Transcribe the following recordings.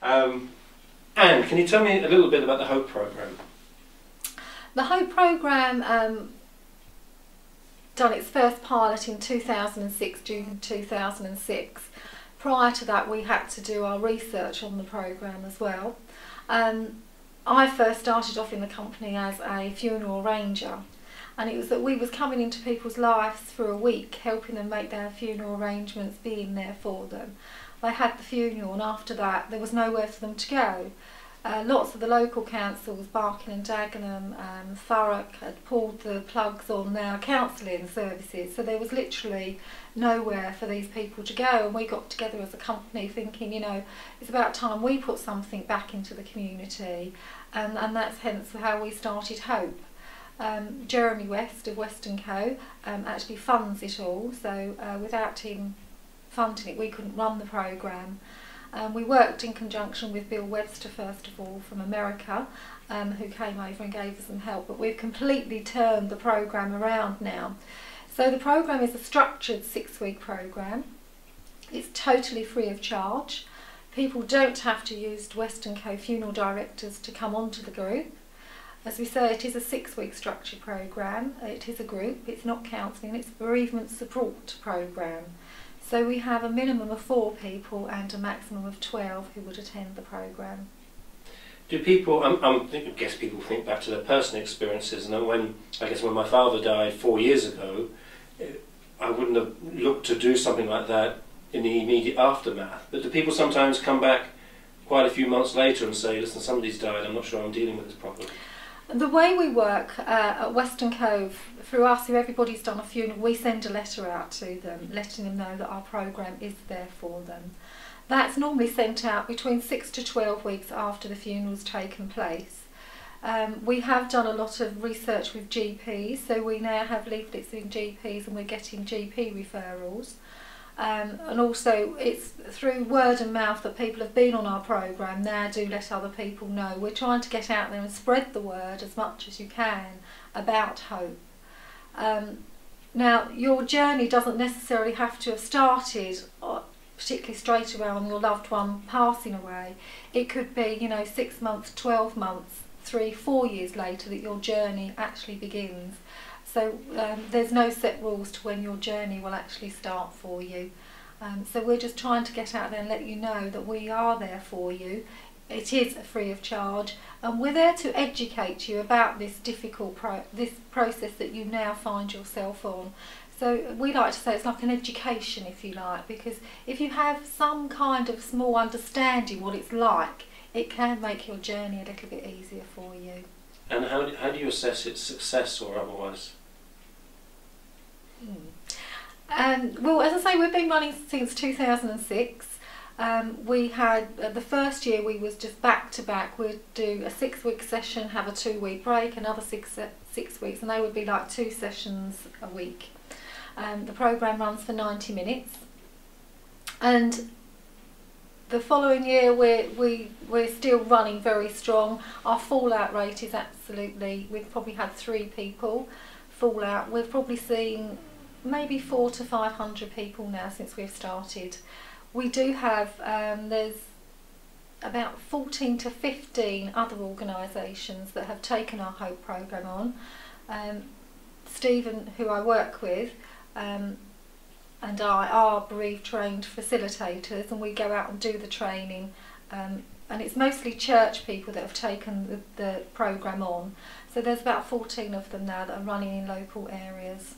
Anne, can you tell me a little bit about the HOPE programme? The HOPE programme done its first pilot in 2006, June 2006. Prior to that we had to do our research on the programme as well. I first started off in the company as a funeral arranger, and it was that we was coming into people's lives for a week, helping them make their funeral arrangements, being there for them. They had the funeral and after that there was nowhere for them to go. Lots of the local councils, Barking and Dagenham, Thurrock, had pulled the plugs on their counselling services, so there was literally nowhere for these people to go, and we got together as a company thinking, you know, it's about time we put something back into the community, and that's hence how we started HOPE. Jeremy West of West & Co actually funds it all, so without him funding it we couldn't run the programme. We worked in conjunction with Bill Webster first of all from America, who came over and gave us some help, but we've completely turned the programme around now. So the programme is a structured 6-week programme. It's totally free of charge. People don't have to use West & Co funeral directors to come onto the group. As we say, it is a 6-week structured programme. It is a group, it's not counselling, it's a bereavement support programme. So we have a minimum of 4 people and a maximum of 12 who would attend the programme. Do people, I guess people think back to their personal experiences, and I guess when my father died 4 years ago, I wouldn't have looked to do something like that in the immediate aftermath. But do people sometimes come back quite a few months later and say, listen, somebody's died, I'm not sure I'm dealing with this properly? The way we work at West & Co, through us, if everybody's done a funeral, we send a letter out to them, letting them know that our programme is there for them. That's normally sent out between 6 to 12 weeks after the funeral's taken place. We have done a lot of research with GPs, so we now have leaflets in GPs and we're getting GP referrals. And also it's through word of mouth that people have been on our programme now do let other people know. We're trying to get out there and spread the word as much as you can about HOPE. Now your journey doesn't necessarily have to have started particularly straight away on your loved one passing away. It could be, you know, 6 months, 12 months, 3, 4 years later that your journey actually begins. So there's no set rules to when your journey will actually start for you. So we're just trying to get out there and let you know that we are there for you. It is free of charge, and we're there to educate you about this difficult process that you now find yourself on. So we like to say it's like an education, if you like, because if you have some kind of small understanding what it's like, it can make your journey a little bit easier for you. And how do you assess its success or otherwise? Well, as I say, we've been running since 2006. We had, the first year we was just back to back. We'd do a 6-week session, have a 2-week break, another six weeks, and they would be like 2 sessions a week. The programme runs for 90 minutes. And the following year we're still running very strong. Our fallout rate is absolutely, we've probably had 3 people fall out. We've probably seen maybe 400 to 500 people now since we've started. We do have, there's about 14 to 15 other organisations that have taken our HOPE programme on. Stephen, who I work with, and I are bereaved trained facilitators, and we go out and do the training, and it's mostly church people that have taken the programme on. So there's about 14 of them now that are running in local areas.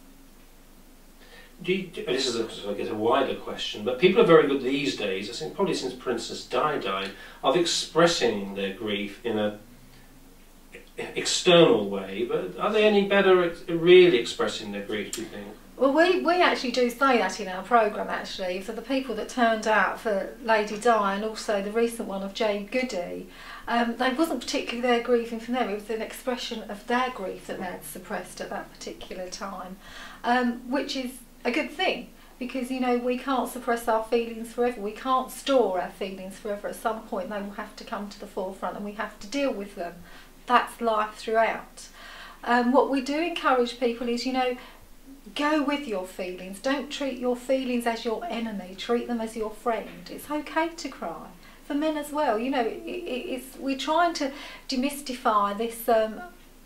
This is I guess a wider question, but people are very good these days, I think probably since Princess Di died, of expressing their grief in a external way, but are they any better at really expressing their grief, do you think? Well, we actually do say that in our programme actually. So the people that turned out for Lady Di and also the recent one of Jade Goody, they wasn't particularly their grieving from them, it was an expression of their grief that they had suppressed at that particular time, which is a good thing, because you know we can't suppress our feelings forever, we can't store our feelings forever. At some point they will have to come to the forefront and we have to deal with them. That's life throughout. What we do encourage people is, you know, go with your feelings. Don't treat your feelings as your enemy, treat them as your friend. It's okay to cry. for men as well. You know, we're trying to demystify this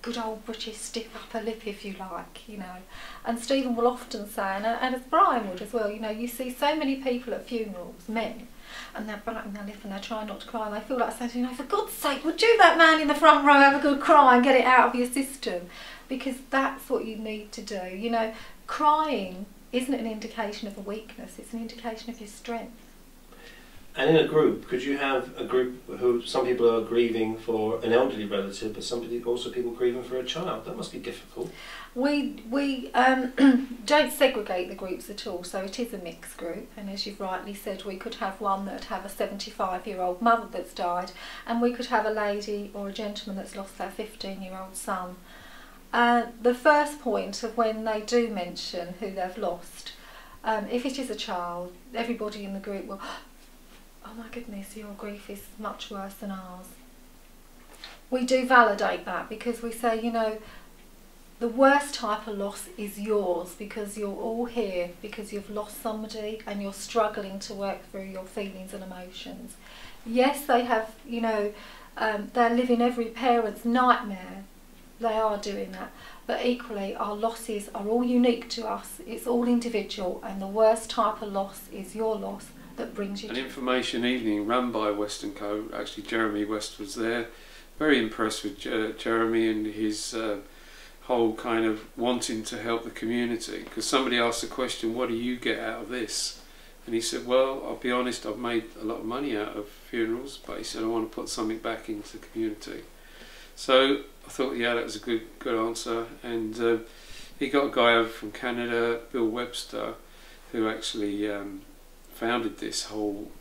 good old British stiff upper lip, if you like, you know. And Stephen will often say, and as Brian would as well, you know, you see so many people at funerals, men, and they're biting their lip and they're trying not to cry, and they feel like saying, you know, for God's sake, would you, that man in the front row, have a good cry and get it out of your system? Because that's what you need to do. You know, crying isn't an indication of a weakness, it's an indication of your strength. And in a group, could you have a group who some people are grieving for an elderly relative, but also people grieving for a child? That must be difficult. We don't segregate the groups at all, so it is a mixed group, and as you've rightly said, we could have one that have a 75-year-old mother that's died, and we could have a lady or a gentleman that's lost their 15-year-old son. The first point of when they do mention who they've lost, if it is a child, everybody in the group will, oh my goodness, your grief is much worse than ours. We do validate that because we say, you know, the worst type of loss is yours because you're all here because you've lost somebody and you're struggling to work through your feelings and emotions. Yes, they have, you know, they're living every parent's nightmare. They are doing that. But equally, our losses are all unique to us. It's all individual, and the worst type of loss is your loss that brings you an to information evening run by West & Co. Actually, Jeremy West was there. Very impressed with Jeremy and his whole kind of wanting to help the community. Because somebody asked the question, what do you get out of this? And he said, well, I'll be honest, I've made a lot of money out of funerals, but he said, I want to put something back into the community. So I thought, yeah, that was a good answer. And he got a guy over from Canada, Bill Webster, who actually founded this whole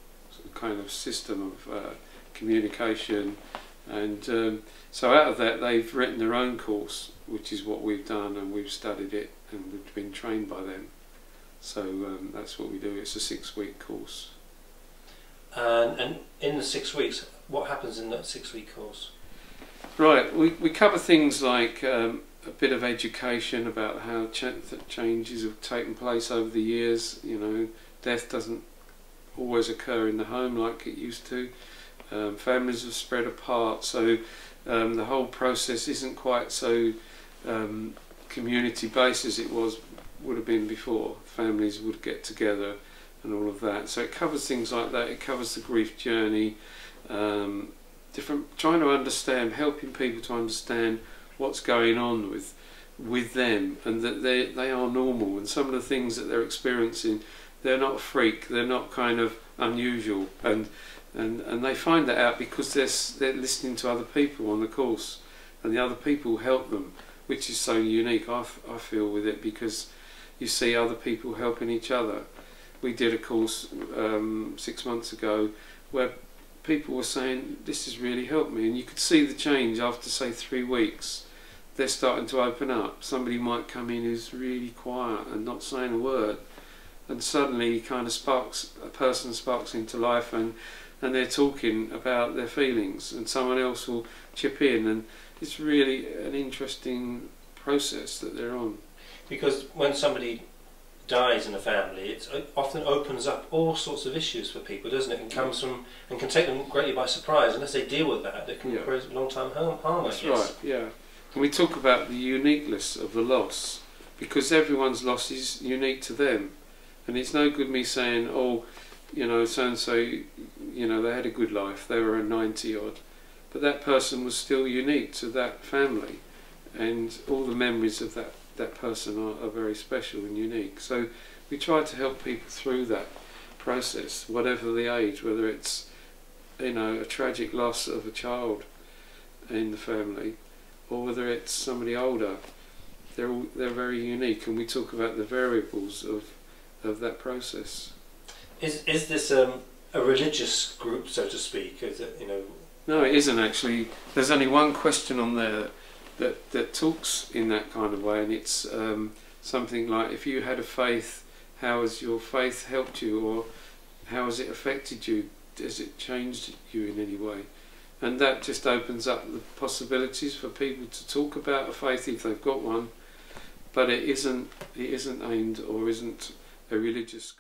kind of system of communication. And so out of that, they've written their own course, which is what we've done, and we've studied it, and we've been trained by them. So that's what we do. It's a 6-week course. And in the 6 weeks, what happens in that 6-week course? Right, we cover things like a bit of education about how changes have taken place over the years. You know, death doesn't always occur in the home like it used to. Families have spread apart, so the whole process isn't quite so community based as it would have been before. Families would get together and all of that. So it covers things like that. It covers the grief journey. Trying to understand, helping people to understand what's going on with them, and that they are normal, and some of the things that they're experiencing, they're not a freak, they're not kind of unusual, and they find that out because they're listening to other people on the course, and the other people help them, which is so unique, I feel, with it, because you see other people helping each other. We did a course 6 months ago where people were saying, this has really helped me, and you could see the change after, say, 3 weeks. They're starting to open up. Somebody might come in who's really quiet and not saying a word, and suddenly kind of a person sparks into life, and they're talking about their feelings, and someone else will chip in, and it's really an interesting process that they're on. Because when somebody dies in a family, it often opens up all sorts of issues for people, doesn't it? And comes from, and can take them greatly by surprise. Unless they deal with that, it can cause long-term harm. That's right. Yeah. And we talk about the uniqueness of the loss, because everyone's loss is unique to them, and it's no good me saying, oh, you know, so and so, you know, they had a good life, they were a 90 odd, but that person was still unique to that family, and all the memories of that person are very special and unique. So we try to help people through that process, whatever the age, whether it's, you know, a tragic loss of a child in the family, or whether it's somebody older. They're very unique, and we talk about the variables of that process. Is this a religious group, so to speak? Is it, you know? No, it isn't actually. There's only one question on there that talks in that kind of way, and it's something like, if you had a faith, how has your faith helped you, or how has it affected you? Has it changed you in any way? And that just opens up the possibilities for people to talk about a faith if they've got one, but it isn't aimed, or isn't a religious